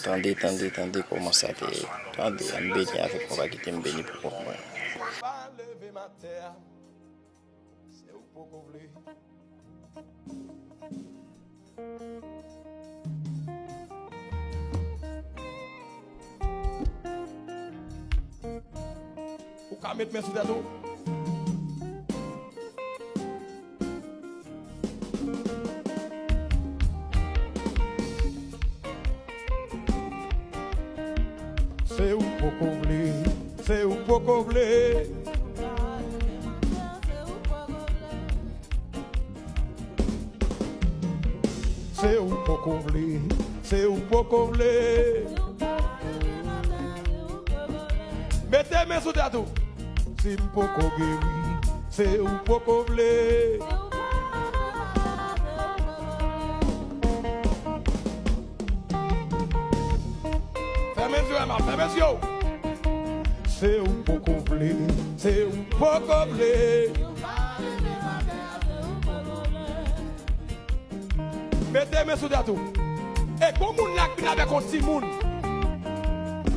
Tendez, comment ça t'est. Tendez, on béni avec on va quitter, on béni pour moi. Pas lever ma terre, c'est où pour qu'on voulait. Ou qu'à mettre mes sous tête. C'est où pour qu'on voulait, c'est où pour qu'on voulait. C'est où pour qu'on voulait, c'est où pour qu'on voulait. Mettez mes sous tête. C'est où pour qu'on guérit, c'est où pour qu'on voulait. Fermez les yeux, Emma, fermez les yeux. C'est où pour qu'on voulait, c'est où pour qu'on voulait. Mettez mes sous tête. Et comme on l'a bien avec un petit monde,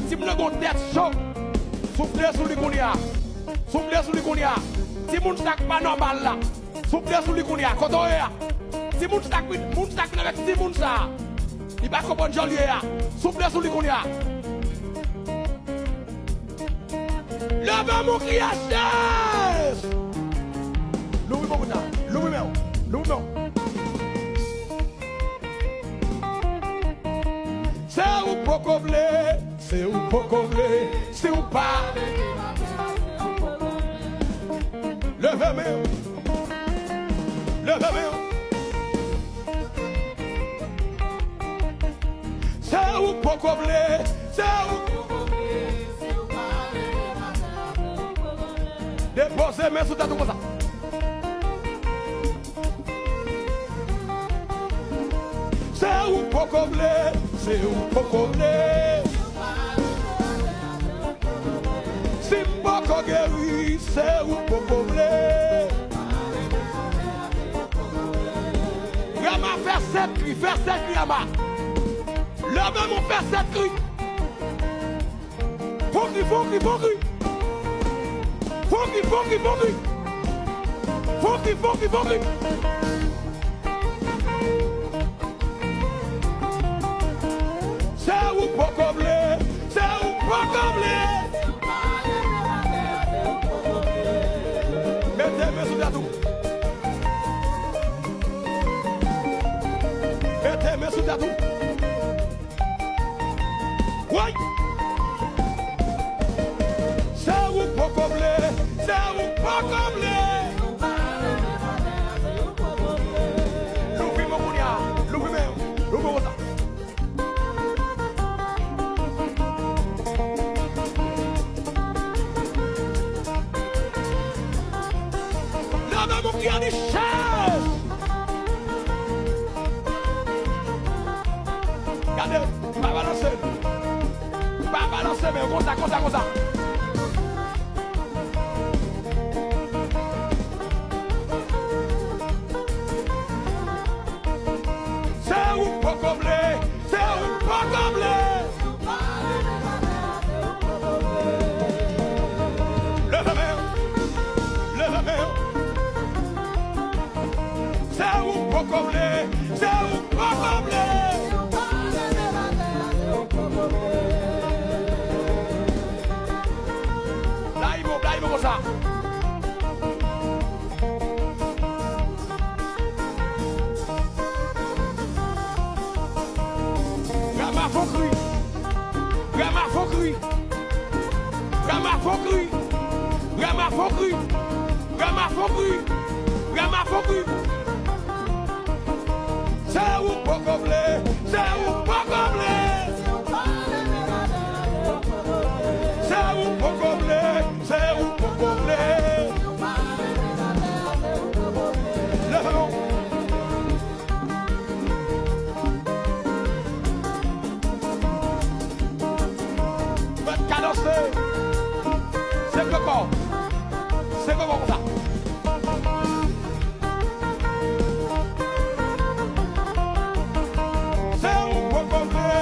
si vous avez une tête chaude, soufflez sur les cognac, soufflez sur les cognac. Si vous n'avez pas normal là, soufflez sur les cognac. Quand on est là, si vous n'avez pas avec si vous ça, il va comprendre joli là. Soufflez sur les cognac. Levez mon cri à chaise. Louis mon bouton, Louis mon, Louis mon. C'est où pour qu'on voulait, c'est où pour qu'on voulait, c'est où pas. Levez-moi, levez-moi. C'est où pour qu'on voulait, c'est où pour qu'on voulait, c'est où pas. Déposez mes sous tête comme ça. C'est où pour qu'on voulait, c'est où pour qu'on voulait. Si pas qu'on guérit, c'est où pour qu'on voulait. Rama faire 7 cris, Rama. Levez mon faire 7 cris. Faut cri. Faut cri. C'est où pour qu'on voulait, c'est où pour qu'on voulait. Mettez mes sous tête. Mettez mes sous tête. Oui. C'est où pour qu'on voulait, c'est où pour qu'on voulait. L'ouvre mon bounia, l'ouvre ça. Qui a des chaises. Regardez, pas balancer, mais comme ça. C'est où pour combler, c'est où pour combler. C'est où pour combler, c'est où pour combler. Là, il va comme ça. Gamma faut cru. C'est où pour combler, c'est où pour combler. C'est où pour combler, c'est où pour combler. Lève-moi. Faites cadencer. C'est comment comme ça. C'est où pour combler,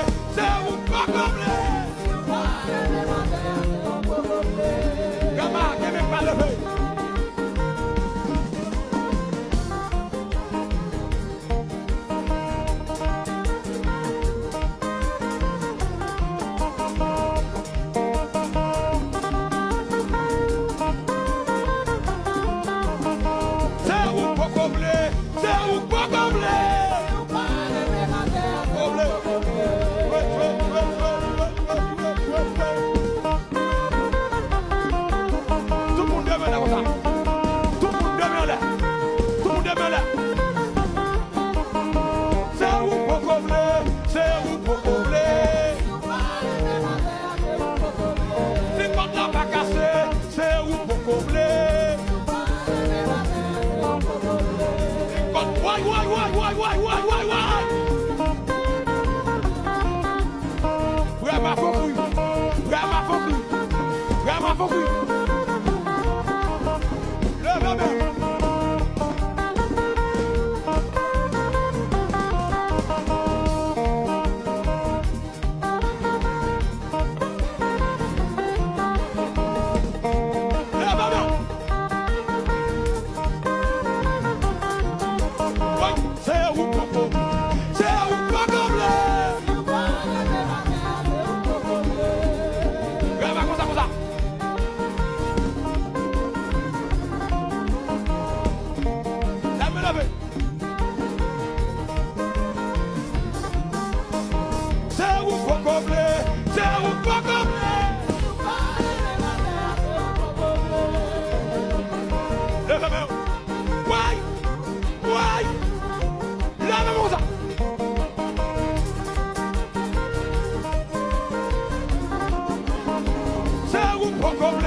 pas comme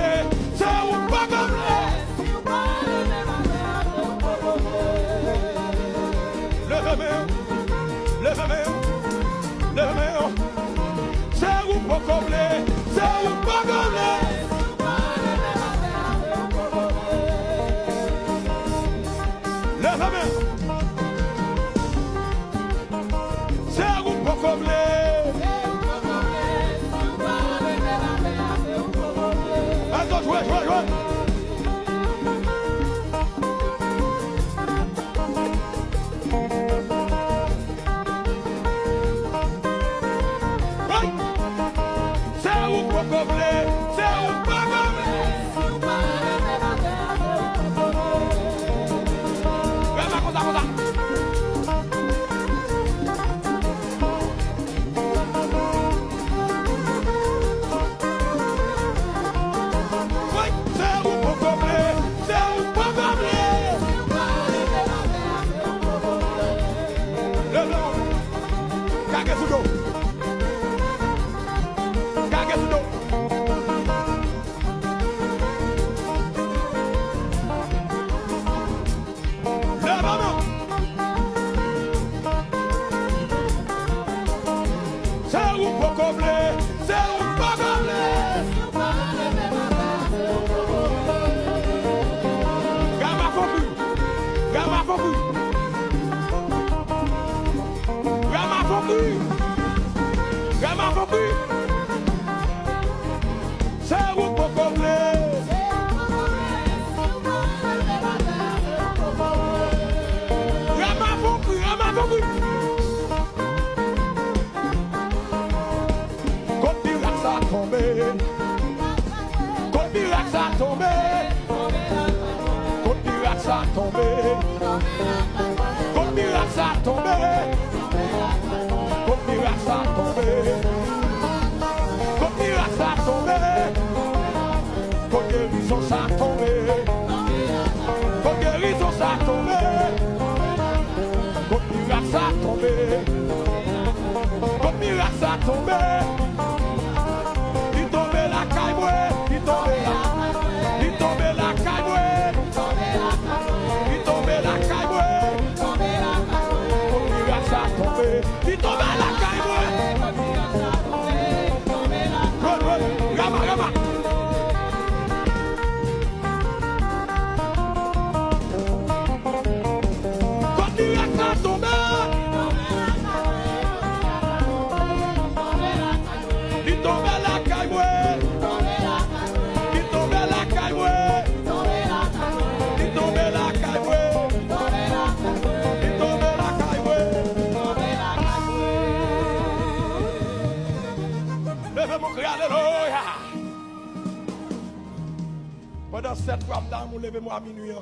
c'est ou pas comme Levez-moi, c'est ou pas comme c'est ou pas comme Levez-moi, c'est ou pas comme Attends, jouez. Pendant cette fois, levez-moi à minuit.